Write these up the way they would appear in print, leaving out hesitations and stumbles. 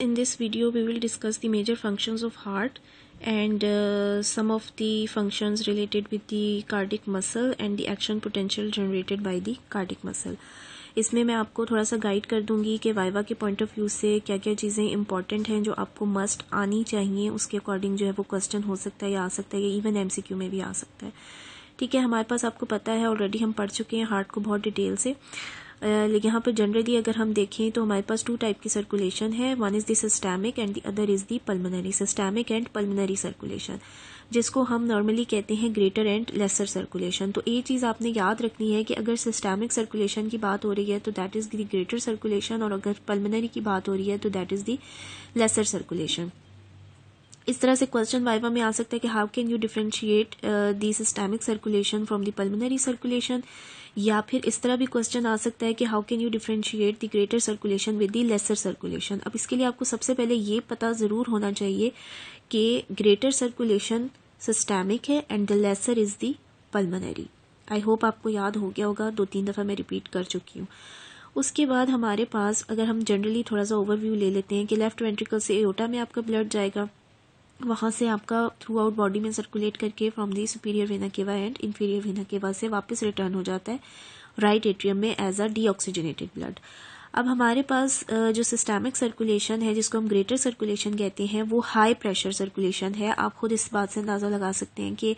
In this video, we will discuss the major functions of heart and some of the functions related with the cardiac muscle and the action potential generated by the cardiac muscle. इसमें मैं आपको थोड़ा सा guide कर दूंगी कि viva के point of view से क्या क्या चीज़ें इंपॉर्टेंट हैं जो आपको मस्ट आनी चाहिए, उसके अकॉर्डिंग जो है वो क्वेश्चन हो सकता है या आ सकता है या इवन एमसीक्यू में भी आ सकता है। ठीक है, हमारे पास आपको पता है ऑलरेडी हम पढ़ चुके हैं हार्ट को बहुत डिटेल से। यहाँ पर जनरली अगर हम देखें तो हमारे पास 2 टाइप की सर्कुलेशन है, one is the systemic and the other is the pulmonary. Systemic and pulmonary circulation, जिसको हम नॉर्मली कहते हैं ग्रेटर एंड लेसर सर्कुलेशन। तो ये चीज़ आपने याद रखनी है कि अगर सिस्टैमिक सर्कुलेशन की बात हो रही है तो that is the greater circulation, और अगर पल्मोनरी की बात हो रही है तो that is the lesser circulation. इस तरह से क्वेश्चन वाइवा में आ सकता है कि how can you differentiate the systemic circulation from the pulmonary circulation, या फिर इस तरह भी क्वेश्चन आ सकता है कि how can you differentiate the greater circulation with the lesser circulation. अब इसके लिए आपको सबसे पहले ये पता ज़रूर होना चाहिए कि ग्रेटर सर्कुलेशन सिस्टैमिक है and the lesser is the pulmonary. I hope आपको याद हो गया होगा, 2-3 दफ़ा मैं रिपीट कर चुकी हूँ। उसके बाद हमारे पास अगर हम जनरली थोड़ा सा ओवरव्यू ले लेते हैं कि लेफ्ट वेंट्रिकल से एओर्टा में आपका ब्लड जाएगा, वहाँ से आपका थ्रू आउट बॉडी में सर्कुलेट करके from the superior vena cava and inferior vena cava से वापस रिटर्न हो जाता है राइट एट्रियम में एज अ डीऑक्सीजनेटेड ब्लड। अब हमारे पास जो सिस्टैमिक सर्कुलेशन है, जिसको हम ग्रेटर सर्कुलेशन कहते हैं, वो हाई प्रेशर सर्कुलेशन है। आप खुद इस बात से अंदाज़ा लगा सकते हैं कि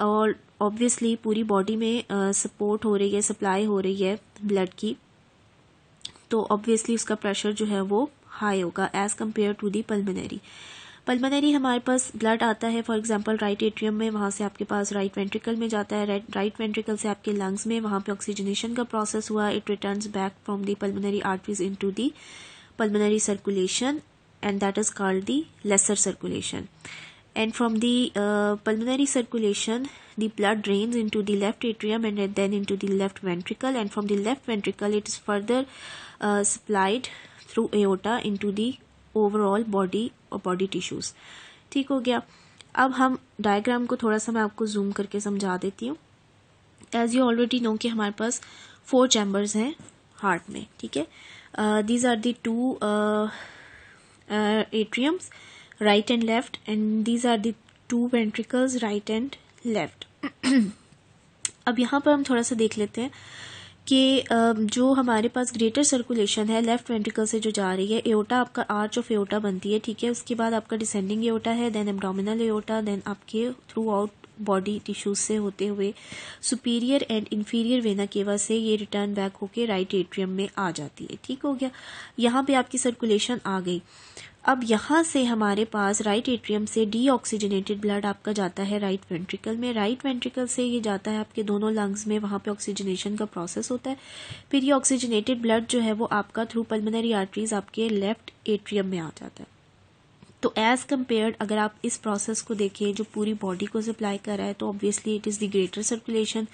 और ऑब्वियसली पूरी बॉडी में सपोर्ट हो रही है, सप्लाई हो रही है ब्लड की, तो ऑब्वियसली उसका प्रेशर जो है वो हाई होगा as compared to the pulmonary. Pulmonary हमारे पास ब्लड आता है फॉर एग्जांपल राइट एट्रियम में, वहाँ से आपके पास राइट वेंट्रिकल में जाता है, राइट वेंट्रिकल से आपके लंग्स में, वहाँ पे ऑक्सीजनेशन का प्रोसेस हुआ, it returns back from the pulmonary arteries into the pulmonary circulation and that is called the lesser circulation. And from the pulmonary circulation, the blood drains into the left atrium and then into the left ventricle, and from the left ventricle it is further supplied through aorta into the overall body or body tissues। ठीक हो गया। अब हम diagram को थोड़ा सा मैं आपको जूम करके समझा देती हूँ। एज यू ऑलरेडी नो कि हमारे पास 4 चैम्बर्स हैं हार्ट में। ठीक है, these are the 2 atriums, right and left, and these are the 2 ventricles, right and left। अब यहाँ पर हम थोड़ा सा देख लेते हैं कि जो हमारे पास ग्रेटर सर्कुलेशन है लेफ्ट वेंट्रिकल से जो जा रही है, एओर्टा आपका आर्च ऑफ एओर्टा बनती है। ठीक है, उसके बाद आपका डिसेंडिंग एओर्टा है, देन एब्डोमिनल एओर्टा, देन आपके थ्रू आउट बॉडी टिश्यूज से होते हुए superior and inferior vena cava से ये रिटर्न बैक होके राइट एट्रियम में आ जाती है। ठीक हो गया, यहाँ पे आपकी सर्कुलेशन आ गई। अब यहाँ से हमारे पास राइट एट्रियम से डीऑक्सीजनेटेड ब्लड आपका जाता है राइट वेंट्रिकल में, राइट वेंट्रिकल से ये जाता है आपके दोनों लंग्स में, वहाँ पे ऑक्सीजनेशन का प्रोसेस होता है। फिर ये ऑक्सीजनेटेड ब्लड जो है वो आपका थ्रू पल्मोनरी आर्टरीज आपके लेफ्ट एट्रियम में आ जाता है। तो एज कम्पेयर्ड अगर आप इस प्रोसेस को देखें जो पूरी बॉडी को सप्लाई कर रहा है, तो obviously it is the greater circulation,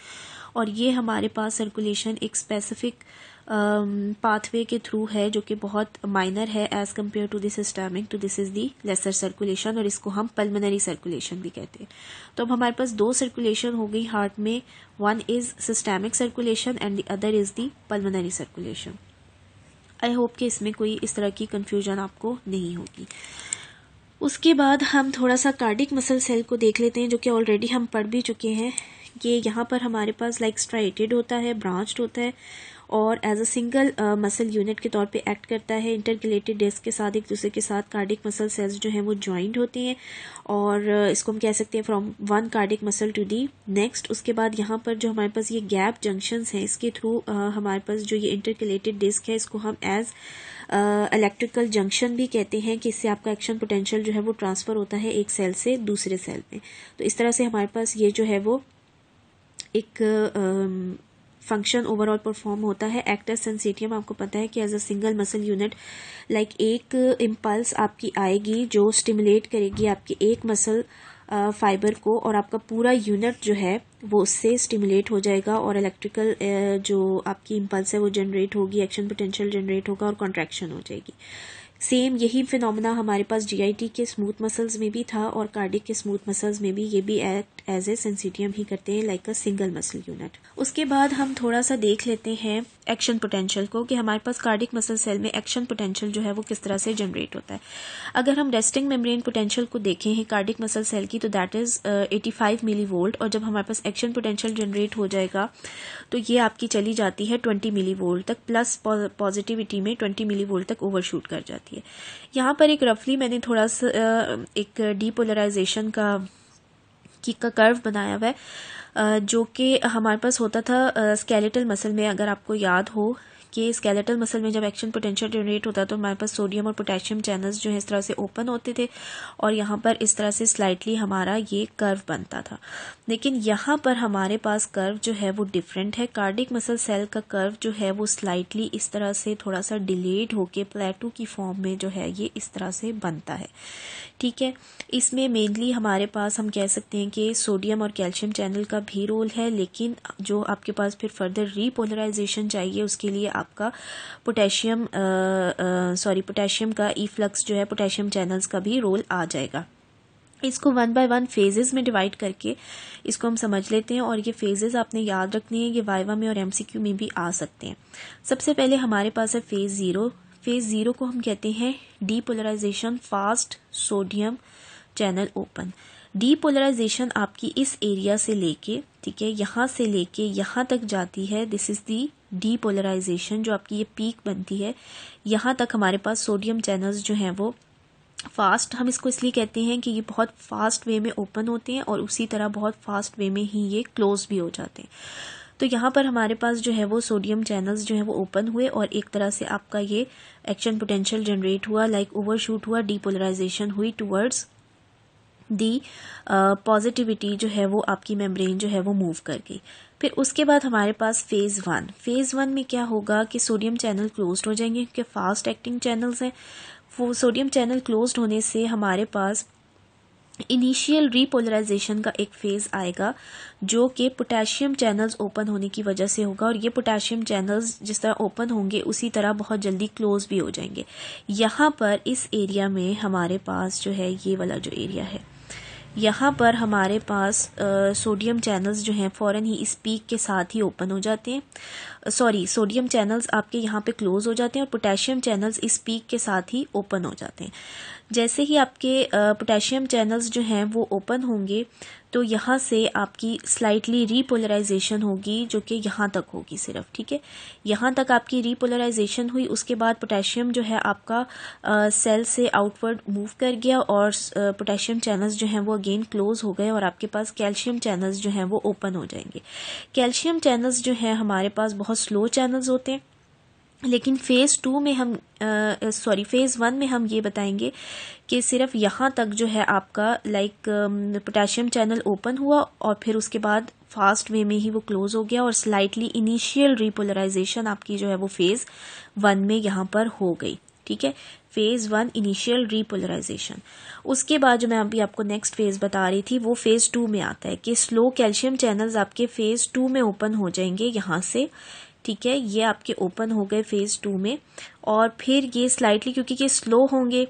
और ये हमारे पास सर्कुलेशन एक स्पेसिफिक पाथवे के थ्रू है जो कि बहुत माइनर है as compared to the systemic, तो this is the lesser circulation, और इसको हम पल्मोनरी सर्कुलेशन भी कहते हैं। तो अब हमारे पास 2 सर्कुलेशन हो गई हार्ट में, one is systemic circulation and the other is the pulmonary circulation. I hope कि इसमें कोई इस तरह की कंफ्यूजन आपको नहीं होगी। उसके बाद हम थोड़ा सा कार्डिक मसल सेल को देख लेते हैं, जो कि ऑलरेडी हम पढ़ भी चुके हैं। ये यहाँ पर हमारे पास लाइक स्ट्राइटेड होता है, ब्रांच्ड होता है, और as a single muscle unit के तौर पे एक्ट करता है। इंटरकलेटेड डिस्क के साथ एक दूसरे के साथ कार्डिक मसल सेल्स जो हैं वो ज्वाइंट होती हैं, और इसको हम कह सकते हैं from one cardiac muscle to the next. उसके बाद यहाँ पर जो हमारे पास ये गैप जंक्शंस हैं, इसके थ्रू हमारे पास जो ये इंटरकलेटेड डिस्क है, इसको हम एज इलेक्ट्रिकल जंक्शन भी कहते हैं, कि इससे आपका एक्शन पोटेंशियल जो है वो ट्रांसफर होता है एक सेल से दूसरे सेल में। तो इस तरह से हमारे पास ये जो है वो एक फंक्शन ओवरऑल परफॉर्म होता है। एक्टस सेंसिटियम आपको पता है कि as a single muscle unit like एक इम्पल्स आपकी आएगी जो स्टिमुलेट करेगी आपकी एक मसल फाइबर को, और आपका पूरा यूनिट जो है वो उससे स्टिमुलेट हो जाएगा, और इलेक्ट्रिकल जो आपकी इम्पल्स है वो जनरेट होगी, एक्शन पोटेंशियल जनरेट होगा और कॉन्ट्रैक्शन हो जाएगी। सेम यही फिनोमेना हमारे पास जीआईटी के स्मूथ मसल्स में भी था और कार्डिक के स्मूथ मसल्स में भी ये भी एक्ट एज ए सिंसिटियम ही करते हैं, लाइक अ सिंगल मसल यूनिट। उसके बाद हम थोड़ा सा देख लेते हैं एक्शन पोटेंशियल को कि हमारे पास कार्डिक मसल सेल में एक्शन पोटेंशियल जो है वो किस तरह से जनरेट होता है। अगर हम रेस्टिंग मेम्ब्रेन पोटेंशियल को देखें हैं कार्डिक मसल सेल की, तो दैट इज 85 मिली वोल्ट, और जब हमारे पास एक्शन पोटेंशियल जनरेट हो जाएगा तो ये आपकी चली जाती है 20 मिली वोल्ट तक, प्लस पॉजिटिविटी में 20 मिली वोल्ट तक ओवरशूट कर जाती है। यहाँ पर एक रफली मैंने थोड़ा सा एक डीपोलराइजेशन का कर्व बनाया हुआ है, जो कि हमारे पास होता था स्केलेटल मसल में। अगर आपको याद हो कि स्केलेटल मसल में जब एक्शन पोटेंशियल जनरेट होता है तो हमारे पास सोडियम और पोटेशियम चैनल्स जो है इस तरह से ओपन होते थे और यहाँ पर इस तरह से स्लाइटली हमारा ये कर्व बनता था। लेकिन यहाँ पर हमारे पास कर्व जो है वो डिफरेंट है। कार्डिक मसल सेल का कर्व जो है वो स्लाइटली इस तरह से थोड़ा सा डिलेड होके प्लेटू की फॉर्म में जो है ये इस तरह से बनता है, ठीक है। इसमें मेनली हमारे पास हम कह सकते हैं कि सोडियम और कैल्शियम चैनल का भी रोल है, लेकिन जो आपके पास फिर फर्दर रीपोलराइजेशन चाहिए उसके लिए आपका पोटेशियम का इफ्लक्स जो है पोटेशियम चैनल्स का भी रोल आ जाएगा। इसको 1 बाय 1 फेजेस में डिवाइड करके इसको हम समझ लेते हैं, और ये फेजेस आपने याद रखनी है, ये वाइवा में और एमसीक्यू में भी आ सकते हैं। सबसे पहले हमारे पास है फेज जीरो। फेज जीरो को हम कहते हैं depolarisation fast sodium channel open. Depolarisation आपकी इस एरिया से लेके, ठीक है, यहाँ से लेके यहाँ तक जाती है। दिस इज दी डीपोलराइजेशन जो आपकी ये पीक बनती है। यहाँ तक हमारे पास सोडियम चैनल्स जो हैं वो फास्ट, हम इसको इसलिए कहते हैं कि ये बहुत फास्ट वे में ओपन होते हैं और उसी तरह बहुत फास्ट वे में ही ये क्लोज भी हो जाते हैं। तो यहाँ पर हमारे पास जो है वो सोडियम चैनल्स जो है वो ओपन हुए और एक तरह से आपका ये एक्शन पोटेंशियल जनरेट हुआ, लाइक ओवरशूट हुआ, डीपोलराइजेशन हुई टुवर्ड्स दी पॉजिटिविटी जो है वो आपकी मेम्ब्रेन जो है वो मूव कर गई। फिर उसके बाद हमारे पास फेज वन। फेज वन में क्या होगा कि सोडियम चैनल क्लोज्ड हो जाएंगे क्योंकि फास्ट एक्टिंग चैनल्स हैं। वो सोडियम चैनल क्लोज्ड होने से हमारे पास इनिशियल रीपोलराइजेशन का एक फेज आएगा जो कि पोटेशियम चैनल्स ओपन होने की वजह से होगा, और ये पोटेशियम चैनल्स जिस तरह ओपन होंगे उसी तरह बहुत जल्दी क्लोज भी हो जाएंगे। यहाँ पर इस एरिया में हमारे पास जो है ये वाला जो एरिया है, यहाँ पर हमारे पास सोडियम चैनल्स जो हैं फौरन ही इस पीक के साथ ही ओपन हो जाते हैं। सोडियम चैनल्स आपके यहाँ पे क्लोज हो जाते हैं और पोटेशियम चैनल्स इस पीक के साथ ही ओपन हो जाते हैं। जैसे ही आपके पोटेशियम चैनल्स जो हैं वो ओपन होंगे तो यहाँ से आपकी स्लाइटली रीपोलराइजेशन होगी जो कि यहाँ तक होगी सिर्फ, ठीक है। यहाँ तक आपकी रीपोलराइजेशन हुई, उसके बाद पोटेशियम जो है आपका सेल से आउटवर्ड मूव कर गया और पोटेशियम चैनल्स जो हैं वो अगेन क्लोज हो गए और आपके पास कैल्शियम चैनल्स जो हैं वो ओपन हो जाएंगे। कैल्शियम चैनल्स जो हैं हमारे पास बहुत स्लो चैनल्स होते हैं, लेकिन फेज वन में हम ये बताएंगे कि सिर्फ यहाँ तक जो है आपका पोटेशियम चैनल ओपन हुआ और फिर उसके बाद फास्ट वे में ही वो क्लोज हो गया और स्लाइटली इनिशियल रीपोलराइजेशन आपकी जो है वो फेज वन में यहाँ पर हो गई, ठीक है। Phase one initial repolarisation. उसके बाद जो मैं अभी आपको नेक्स्ट फेज बता रही थी वो फेज टू में आता है कि स्लो कैल्शियम चैनल्स आपके फेज टू में ओपन हो जाएंगे यहाँ से, ठीक है। ये आपके ओपन हो गए फेज टू में और फिर ये स्लाइटली, क्योंकि ये स्लो होंगे,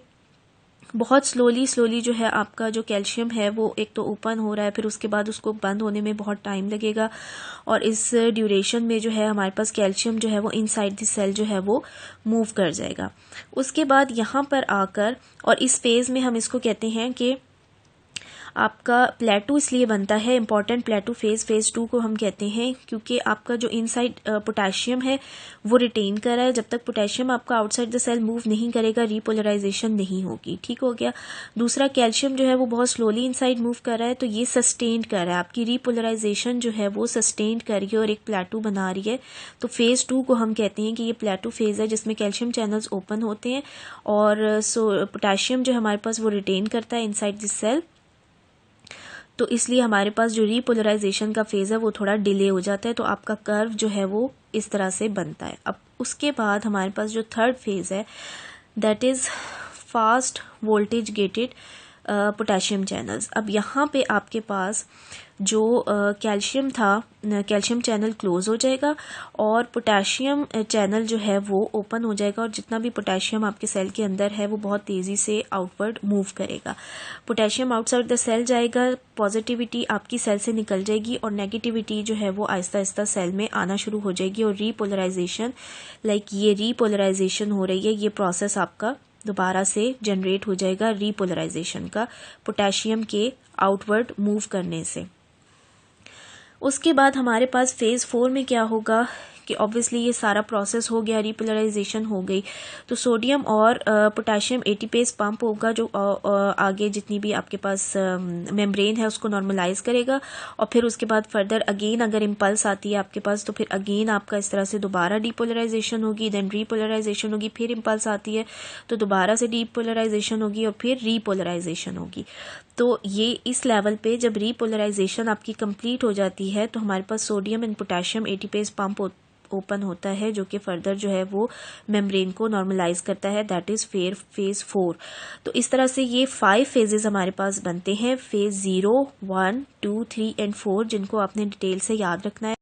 बहुत स्लोली जो है आपका जो कैल्शियम है वो एक तो ओपन हो रहा है, फिर उसके बाद उसको बंद होने में बहुत टाइम लगेगा और इस ड्यूरेशन में जो है हमारे पास कैल्शियम जो है वो इनसाइड द सेल जो है वो मूव कर जाएगा। उसके बाद यहाँ पर आकर, और इस फेज में हम इसको कहते हैं कि आपका प्लेटू इसलिए बनता है, इंपॉर्टेंट प्लेटू फेज टू को हम कहते हैं क्योंकि आपका जो इनसाइड पोटेशियम है वो रिटेन कर रहा है। जब तक पोटेशियम आपका आउटसाइड द सेल मूव नहीं करेगा रीपोलराइजेशन नहीं होगी, ठीक हो गया। दूसरा कैल्शियम जो है वो बहुत स्लोली इनसाइड मूव कर रहा है तो ये सस्टेन्ड कर रहा है, आपकी रीपोलराइजेशन जो है वो सस्टेन्ड कर रही है और एक प्लेटू बना रही है। तो फेज टू को हम कहते हैं कि ये प्लेटू फेज है जिसमें कैल्शियम चैनल्स ओपन होते हैं और पोटेशियम जो हमारे पास वो रिटेन करता है इनसाइड द सेल, तो इसलिए हमारे पास जो रीपोलराइजेशन का फेज है वो थोड़ा डिले हो जाता है। तो आपका कर्व जो है वो इस तरह से बनता है। अब उसके बाद हमारे पास जो थर्ड फेज है that is fast voltage gated potassium channels. अब यहाँ पे आपके पास जो कैल्शियम था, कैल्शियम चैनल क्लोज हो जाएगा और पोटेशियम चैनल जो है वो ओपन हो जाएगा, और जितना भी पोटेशियम आपके सेल के अंदर है वो बहुत तेज़ी से आउटवर्ड मूव करेगा। पोटेशियम आउटसाइड द सेल जाएगा, पॉजिटिविटी आपकी सेल से निकल जाएगी और नेगेटिविटी जो है वो आहिस्ता आहिस्ता सेल में आना शुरू हो जाएगी, और रीपोलराइजेशन, ये रीपोलराइजेशन हो रही है, ये प्रोसेस आपका दोबारा से जनरेट हो जाएगा रीपोलराइजेशन का, पोटेशियम के आउटवर्ड मूव करने से। उसके बाद हमारे पास फेज 4 में क्या होगा कि ऑब्वियसली ये सारा प्रोसेस हो गया, रीपोलराइजेशन हो गई, तो सोडियम और पोटेशियम एटीपेज पंप होगा जो आगे जितनी भी आपके पास मेम्ब्रेन है उसको नॉर्मलाइज करेगा, और फिर उसके बाद फर्दर अगेन अगर इम्पल्स आती है आपके पास तो फिर अगेन आपका इस तरह से दोबारा डीपोलराइजेशन होगी, देन रीपोलराइजेशन होगी, फिर इम्पल्स आती है तो दोबारा से डीपोलराइजेशन होगी और फिर रीपोलराइजेशन होगी। तो ये इस लेवल पे जब रीपोलराइजेशन आपकी कंप्लीट हो जाती है तो हमारे पास sodium and potassium ATPase pump open होता है, जो कि फर्दर जो है वो मेम्ब्रेन को नॉर्मलाइज करता है, दैट इज फेज 4। तो इस तरह से ये 5 फेजेस हमारे पास बनते हैं, फेज 0, 1, 2, 3 एंड 4, जिनको आपने डिटेल से याद रखना है।